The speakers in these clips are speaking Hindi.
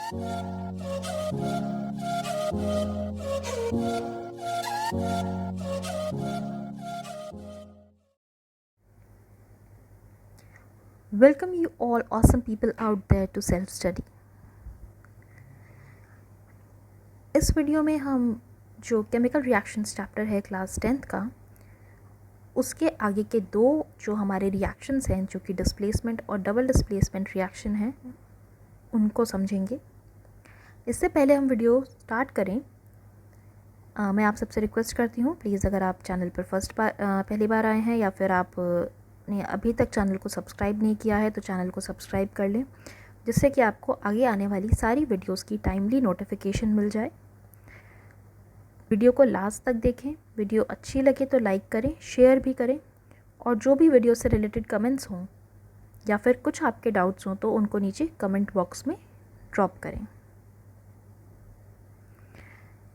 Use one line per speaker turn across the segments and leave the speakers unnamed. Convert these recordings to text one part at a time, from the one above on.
Welcome you all awesome people out there to self study. इस वीडियो में हम जो केमिकल रिएक्शंस चैप्टर है क्लास 10th का, उसके आगे के दो जो हमारे रिएक्शंस हैं जो कि डिस्प्लेसमेंट और डबल डिस्प्लेसमेंट रिएक्शन हैं उनको समझेंगे। इससे पहले हम वीडियो स्टार्ट करें, मैं आप सबसे रिक्वेस्ट करती हूँ प्लीज़, अगर आप चैनल पर पहली बार आए हैं या फिर आपने अभी तक चैनल को सब्सक्राइब नहीं किया है तो चैनल को सब्सक्राइब कर लें, जिससे कि आपको आगे आने वाली सारी वीडियोस की टाइमली नोटिफिकेशन मिल जाए। वीडियो को लास्ट तक देखें, वीडियो अच्छी लगे तो लाइक करें, शेयर भी करें, और जो भी वीडियो से रिलेटेड कमेंट्स हों या फिर कुछ आपके डाउट्स हों तो उनको नीचे कमेंट बॉक्स में ड्रॉप करें।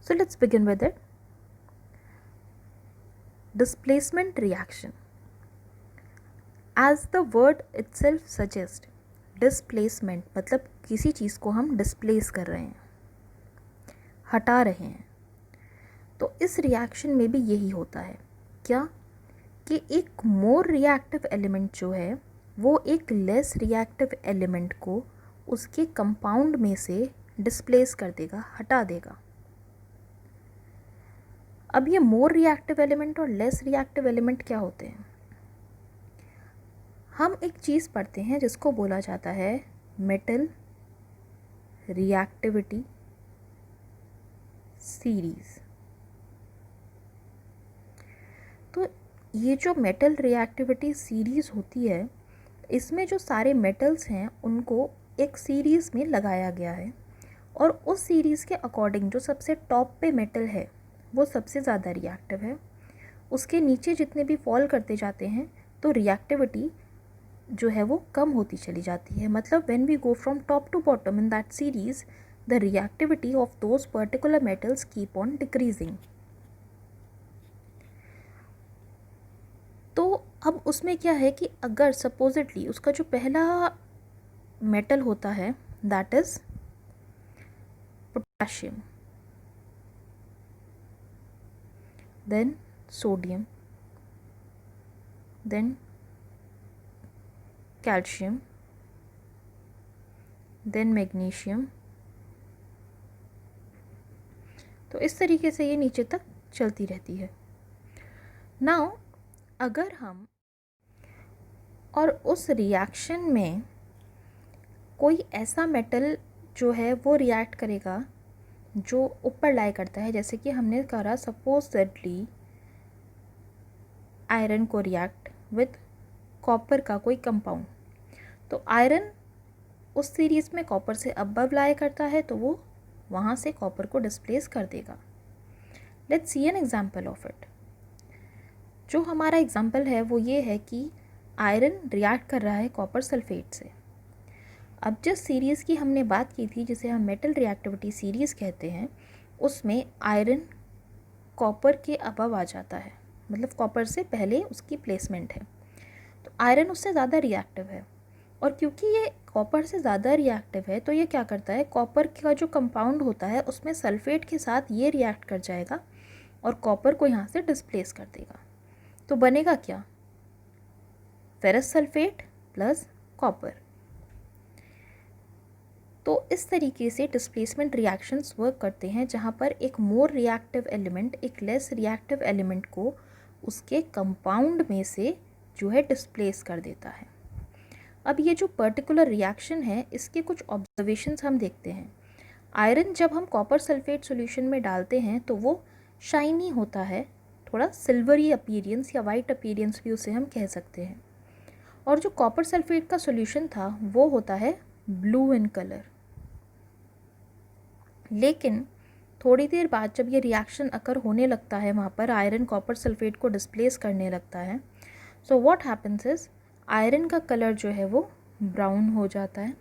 So let's begin with it. Displacement reaction. As the word itself suggests, displacement मतलब किसी चीज़ को हम डिस्प्लेस कर रहे हैं, हटा रहे हैं। तो इस रिएक्शन में भी यही होता है क्या कि एक मोर रिएक्टिव एलिमेंट जो है वो एक लेस रिएक्टिव एलिमेंट को उसके कंपाउंड में से डिस्प्लेस कर देगा, हटा देगा। अब ये मोर रिएक्टिव एलिमेंट और लेस रिएक्टिव एलिमेंट क्या होते हैं? हम एक चीज़ पढ़ते हैं जिसको बोला जाता है मेटल रिएक्टिविटी सीरीज़। तो ये जो मेटल रिएक्टिविटी सीरीज़ होती है, इसमें जो सारे मेटल्स हैं उनको एक सीरीज़ में लगाया गया है, और उस सीरीज़ के अकॉर्डिंग जो सबसे टॉप पे मेटल है वो सबसे ज़्यादा रिएक्टिव है। उसके नीचे जितने भी फॉल करते जाते हैं तो रिएक्टिविटी जो है वो कम होती चली जाती है। मतलब when we go from top to bottom in that series, the reactivity of those particular metals keep on decreasing. तो अब उसमें क्या है कि अगर सपोजिटली उसका जो पहला मेटल होता है that is potassium, then sodium, then calcium, then magnesium। तो इस तरीके से ये नीचे तक चलती रहती है। नाउ अगर हम और उस रिएक्शन में कोई ऐसा मेटल जो है वो रिएक्ट करेगा जो ऊपर लाई करता है, जैसे कि हमने करा सपोजली आयरन को रिएक्ट विद कॉपर का कोई कंपाउंड, तो आयरन उस सीरीज़ में कॉपर से अबव लाई करता है तो वो वहाँ से कॉपर को डिस्प्लेस कर देगा। Let's see an example of it. जो हमारा एग्जाम्पल है वो ये है कि आयरन रिएक्ट कर रहा है कॉपर सल्फेट से। अब जिस सीरीज़ की हमने बात की थी जिसे हम मेटल रिएक्टिविटी सीरीज़ कहते हैं, उसमें आयरन कॉपर के अबव आ जाता है, मतलब कॉपर से पहले उसकी प्लेसमेंट है, तो आयरन उससे ज़्यादा रिएक्टिव है। और क्योंकि ये कॉपर से ज़्यादा रिएक्टिव है तो ये क्या करता है, कॉपर का जो कंपाउंड होता है उसमें सल्फेट के साथ ये रिएक्ट कर जाएगा और कॉपर को यहाँ से डिस्प्लेस कर देगा। तो बनेगा क्या, फेरस सल्फेट प्लस कॉपर। तो इस तरीके से डिस्प्लेसमेंट रिएक्शंस वर्क करते हैं, जहाँ पर एक मोर रिएक्टिव एलिमेंट एक लेस रिएक्टिव एलिमेंट को उसके कंपाउंड में से जो है डिस्प्लेस कर देता है। अब ये जो पर्टिकुलर रिएक्शन है इसके कुछ ऑब्जर्वेशंस हम देखते हैं। आयरन जब हम कॉपर सल्फेट सॉल्यूशन में डालते हैं तो वो शाइनी होता है, थोड़ा सिल्वरी अपीयरेंस या वाइट अपीयरेंस भी उसे हम कह सकते हैं। और जो कॉपर सल्फेट का सॉल्यूशन था वो होता है ब्लू इन कलर। लेकिन थोड़ी देर बाद जब ये रिएक्शन अकर होने लगता है, वहाँ पर आयरन कॉपर सल्फेट को डिस्प्लेस करने लगता है, so what happens is iron का कलर जो है वो ब्राउन हो जाता है,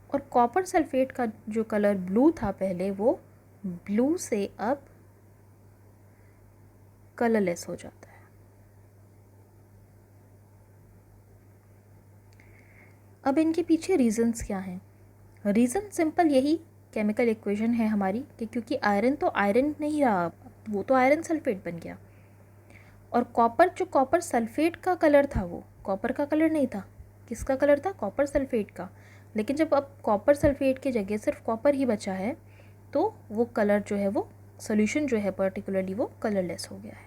और कॉपर सल्फेट का जो कलर ब्लू था पहले वो ब्लू से अब कलरलेस हो जाता है। अब इनके पीछे रीजंस क्या हैं? रीज़न सिंपल यही केमिकल इक्वेशन है हमारी कि क्योंकि आयरन तो आयरन नहीं रहा, वो तो आयरन सल्फेट बन गया। और कॉपर, जो कॉपर सल्फेट का कलर था वो कॉपर का कलर नहीं था, किसका कलर था? कॉपर सल्फेट का। लेकिन जब अब कॉपर सल्फेट की जगह सिर्फ कॉपर ही बचा है तो वो कलर जो है, वो सॉल्यूशन जो है पर्टिकुलरली वो कलरलेस हो गया है।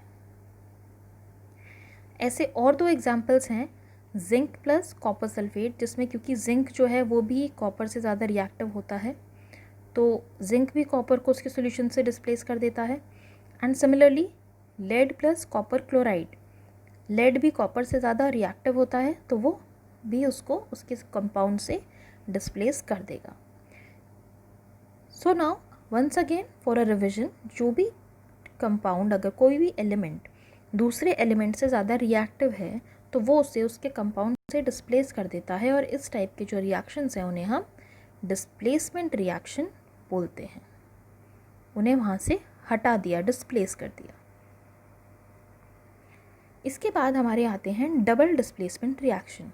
ऐसे और दो एग्जांपल्स हैं, जिंक प्लस कॉपर सल्फेट, जिसमें क्योंकि जिंक जो है वो भी कॉपर से ज़्यादा रिएक्टिव होता है तो जिंक भी कॉपर को उसके सॉल्यूशन से डिस्प्लेस कर देता है। And similarly lead plus copper chloride, lead भी कॉपर से ज़्यादा रिएक्टिव होता है तो वो भी उसको उसके कंपाउंड से डिस्प्लेस कर देगा। So now once again for a revision, जो भी कंपाउंड, अगर कोई भी एलिमेंट दूसरे एलिमेंट से ज़्यादा रिएक्टिव है तो वो उसे उसके कंपाउंड से डिस्प्लेस कर देता है, और इस टाइप के जो रिएक्शंस हैं उन्हें हम डिस्प्लेसमेंट रिएक्शन बोलते हैं। उन्हें वहाँ से हटा दिया, डिस्प्लेस कर दिया। इसके बाद हमारे आते हैं डबल डिस्प्लेसमेंट रिएक्शन।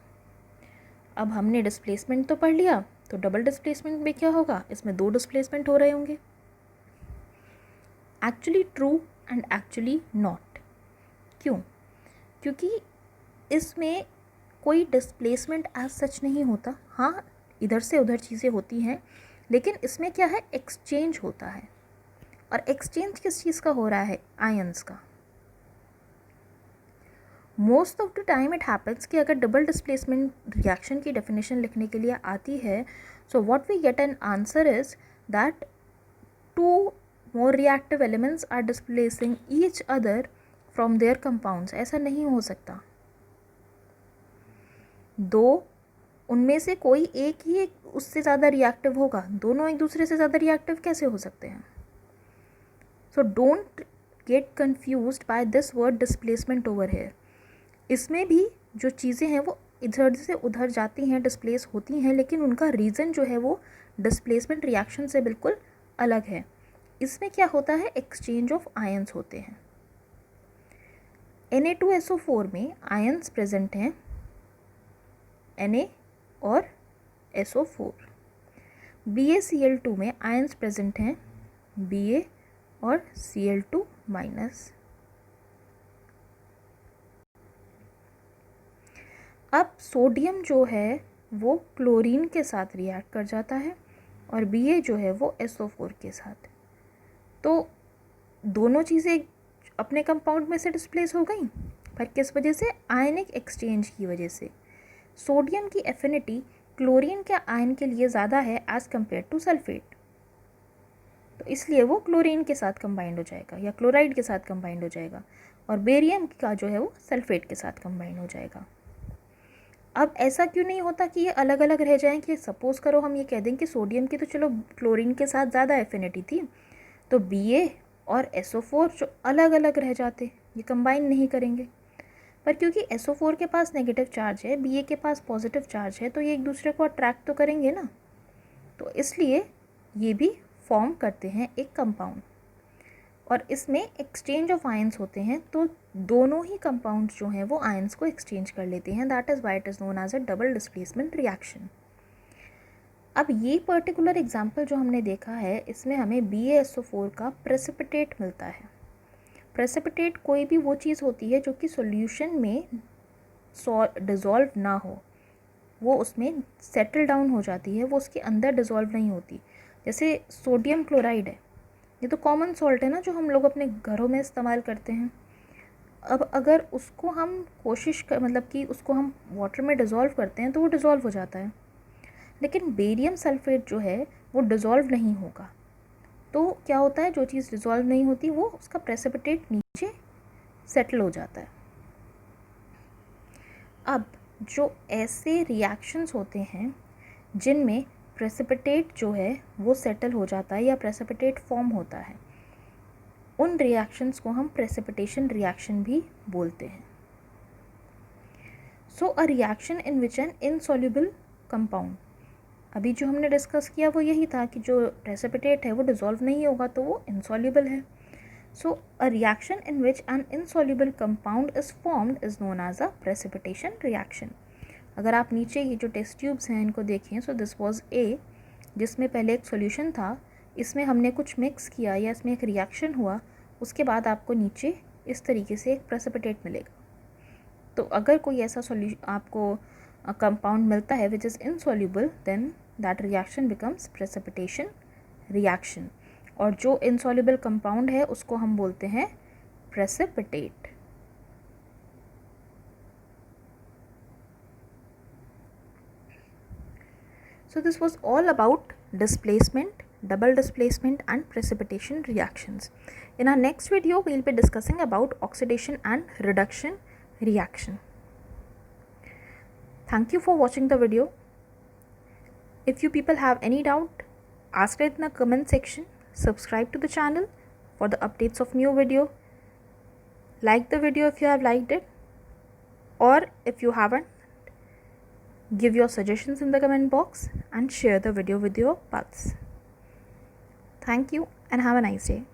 अब हमने डिस्प्लेसमेंट तो पढ़ लिया, तो डबल डिस्प्लेसमेंट में क्या होगा? इसमें दो डिस्प्लेसमेंट हो रहे होंगे। Actually true and actually not. क्यों? क्योंकि इसमें कोई डिस्प्लेसमेंट एज सच नहीं होता। हाँ, इधर से उधर चीज़ें होती हैं, लेकिन इसमें क्या है? एक्सचेंज होता है। और एक्सचेंज किस चीज़ का हो रहा है? आयंस का। Most of the time it happens कि अगर डबल डिस्प्लेसमेंट रिएक्शन की डेफिनेशन लिखने के लिए आती है, so what we get an answer is that two more reactive elements are displacing each other from their compounds. ऐसा नहीं हो सकता। दो उनमें से कोई एक ही उससे ज़्यादा रिएक्टिव होगा, दोनों एक दूसरे से ज़्यादा रिएक्टिव कैसे हो सकते हैं? So don't get confused by this word displacement over here. इसमें भी जो चीज़ें हैं वो इधर से उधर जाती हैं, डिस्प्लेस होती हैं, लेकिन उनका रीज़न जो है वो डिस्प्लेसमेंट रिएक्शन से बिल्कुल अलग है। इसमें क्या होता है? एक्सचेंज ऑफ आयंस होते हैं। Na2SO4 में आयंस प्रेजेंट हैं, Na और SO4। BaCl2 में आयंस प्रेजेंट हैं, Ba और Cl2 माइनस। अब सोडियम जो है वो क्लोरीन के साथ रिएक्ट कर जाता है और Ba जो है वो SO4 के साथ। तो दोनों चीज़ें अपने कंपाउंड में से डिस्प्लेस हो गई, पर किस वजह से? आयनिक एक्सचेंज की वजह से। सोडियम की एफिनिटी क्लोरीन के आयन के लिए ज़्यादा है एज़ कम्पेयर टू सल्फेट, तो इसलिए वो क्लोरीन के साथ कंबाइंड हो जाएगा या क्लोराइड के साथ कंबाइंड हो जाएगा, और बेरियम का जो है वो सल्फेट के साथ कंबाइंड हो जाएगा। अब ऐसा क्यों नहीं होता कि ये अलग अलग रह जाएं? कि सपोज़ करो हम ये कह दें कि सोडियम की तो चलो क्लोरीन के साथ ज़्यादा एफिनिटी थी, तो Ba और SO4 जो अलग अलग रह जाते, ये कंबाइन नहीं करेंगे। पर क्योंकि SO4 के पास नेगेटिव चार्ज है, Ba के पास पॉजिटिव चार्ज है, तो ये एक दूसरे को अट्रैक्ट तो करेंगे ना, तो इसलिए ये भी फॉर्म करते हैं एक कंपाउंड, और इसमें एक्सचेंज ऑफ आयंस होते हैं, तो दोनों ही कंपाउंड जो हैं वो आयंस को एक्सचेंज कर लेते हैं। That is why it is known as a double displacement reaction. अब ये पर्टिकुलर एग्जाम्पल जो हमने देखा है, इसमें हमें BaSO4 का प्रेसिपिटेट मिलता है। प्रेसिपिटेट कोई भी वो चीज़ होती है जो कि सॉल्यूशन में डिज़ोल्व ना हो, वो उसमें सेटल डाउन हो जाती है, वो उसके अंदर डिज़ोल्व नहीं होती। जैसे सोडियम क्लोराइड है, ये तो कॉमन सॉल्ट है ना जो हम लोग अपने घरों में इस्तेमाल करते हैं। अब अगर उसको हम मतलब कि उसको हम वाटर में डिज़ोल्व करते हैं तो वो डिज़ोल्व हो जाता है, लेकिन बेरियम सल्फेट जो है वो डिज़ोल्व नहीं होगा। तो क्या होता है? जो चीज़ डिज़ोल्व नहीं होती वो उसका प्रेसिपिटेट नीचे सेटल हो जाता है। अब जो ऐसे रिएक्शंस होते हैं जिनमें प्रेसिपिटेट जो है वो सेटल हो जाता है या प्रेसिपिटेट फॉर्म होता है, उन रिएक्शंस को हम प्रेसिपिटेशन रिएक्शन भी बोलते हैं। So a reaction in which an insoluble compound, अभी जो हमने डिस्कस किया वो यही था कि जो प्रेसिपिटेट है वो डिज़ोल्व नहीं होगा तो वो इनसॉल्युबल है। So a reaction in which an insoluble compound is formed is known as a precipitation reaction. अगर आप नीचे ये जो टेस्ट ट्यूब्स हैं इनको देखें, सो दिस वाज A जिसमें पहले एक सॉल्यूशन था, इसमें हमने कुछ मिक्स किया या इसमें एक रिएक्शन हुआ, उसके बाद आपको नीचे इस तरीके से एक प्रेसिपिटेट मिलेगा। तो अगर कोई ऐसा सॉल्यूशन आपको कंपाउंड मिलता है which is insoluble, then that reaction becomes precipitation reaction, और जो इनसॉल्यूबल कंपाउंड है उसको हम बोलते हैं precipitate. So this was all about displacement, double displacement and precipitation reactions. In our next video, we will be discussing about oxidation and reduction reaction. Thank you for watching the video. If you people have any doubt, ask it in the comment section. Subscribe to the channel for the updates of new video. Like the video if you have liked it, or if you haven't, give your suggestions in the comment box and share the video with your pals. Thank you and have a nice day.